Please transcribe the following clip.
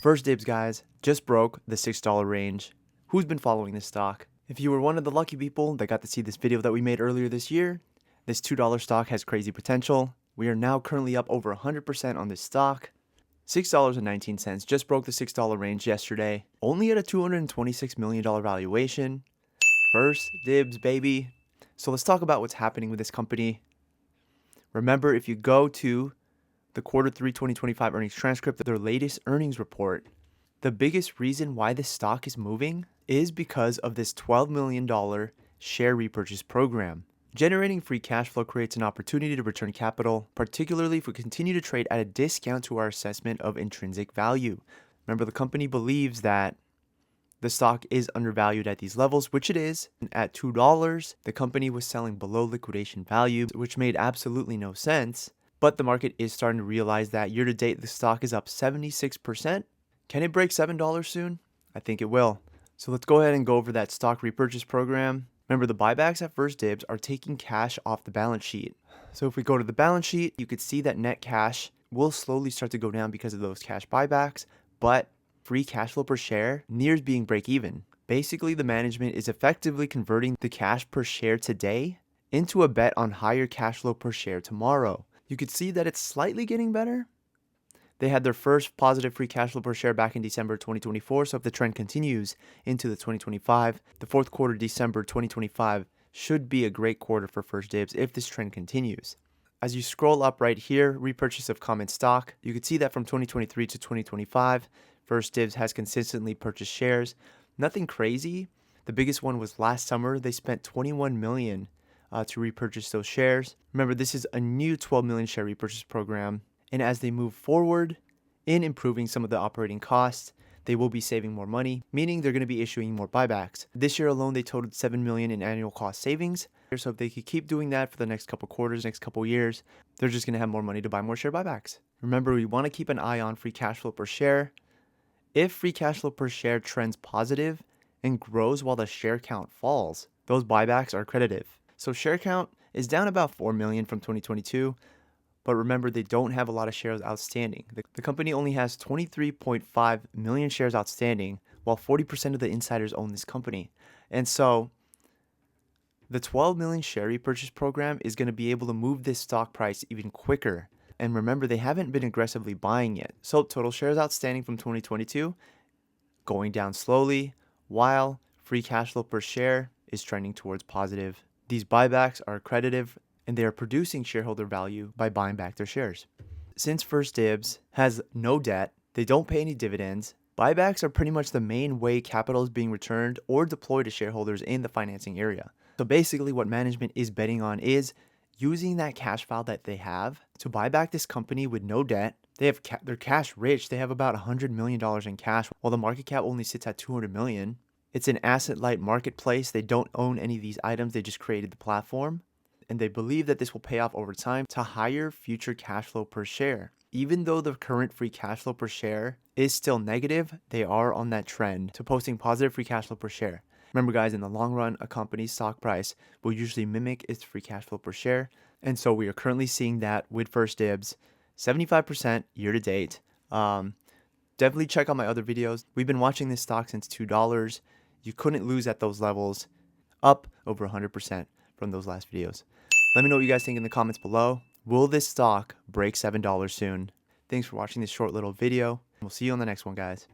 First Dibs, guys, just broke the $6 range. Who's been following this stock? If you were one of the lucky people that got to see this video that we made earlier this year, this $2 stock has crazy potential. We are now currently up over 100% on this stock. $6.19 just broke the $6 range yesterday, only at a $226 million valuation. First Dibs, baby. So let's talk about what's happening with this company. Remember, if you go to the Q3 2025 earnings transcript, their latest earnings report, the biggest reason why this stock is moving is because of this $12 million share repurchase program. Generating free cash flow creates an opportunity to return capital, particularly if we continue to trade at a discount to our assessment of intrinsic value. Remember, the company believes that the stock is undervalued at these levels, which it is. At $2, the company was selling below liquidation value, which made absolutely no sense. But the market is starting to realize that year to date, the stock is up 76%. Can it break $7 soon? I think it will. So let's go ahead and go over that stock repurchase program. Remember, the buybacks at First Dibs are taking cash off the balance sheet. So if we go to the balance sheet, you could see that net cash will slowly start to go down because of those cash buybacks, but free cash flow per share nears being break even. Basically, the management is effectively converting the cash per share today into a bet on higher cash flow per share tomorrow. You could see that it's slightly getting better. They had their first positive free cash flow per share back in December 2024. So if the trend continues into the 2025, the fourth quarter, December 2025, should be a great quarter for First Dibs if this trend continues. As you scroll up right here, repurchase of common stock, you can see that from 2023 to 2025, First Dibs has consistently purchased shares. Nothing crazy. The biggest one was last summer. They spent $21 million to repurchase those shares. Remember, this is a new 12 million share repurchase program. And as they move forward in improving some of the operating costs, they will be saving more money, meaning they're going to be issuing more buybacks. This year alone, they totaled $7 million in annual cost savings. So if they could keep doing that for the next couple quarters, next couple years, they're just going to have more money to buy more share buybacks. Remember, we want to keep an eye on free cash flow per share. If free cash flow per share trends positive and grows while the share count falls, those buybacks are accretive. So share count is down about 4 million from 2022. But remember, they don't have a lot of shares outstanding. The company only has 23.5 million shares outstanding, while 40% of the insiders own this company. And so the 12 million share repurchase program is going to be able to move this stock price even quicker. And remember, they haven't been aggressively buying yet. So total shares outstanding from 2022 going down slowly, while free cash flow per share is trending towards positive. These buybacks are accretive, and they are producing shareholder value by buying back their shares. Since First Dibs has no debt, they don't pay any dividends, buybacks are pretty much the main way capital is being returned or deployed to shareholders in the financing area. So basically what management is betting on is using that cash file that they have to buy back this company with no debt. They're cash rich. They have about $100 million in cash, while the market cap only sits at $200 million. It's an asset-light marketplace. They don't own any of these items. They just created the platform. And they believe that this will pay off over time to higher future cash flow per share. Even though the current free cash flow per share is still negative, they are on that trend to posting positive free cash flow per share. Remember, guys, in the long run, a company's stock price will usually mimic its free cash flow per share. And so we are currently seeing that with First Dibs, 75% year to date. Definitely check out my other videos. We've been watching this stock since $2. You couldn't lose at those levels, up over 100% from those last videos. Let me know what you guys think in the comments below. Will this stock break $7 soon? Thanks for watching this short little video. We'll see you on the next one, guys.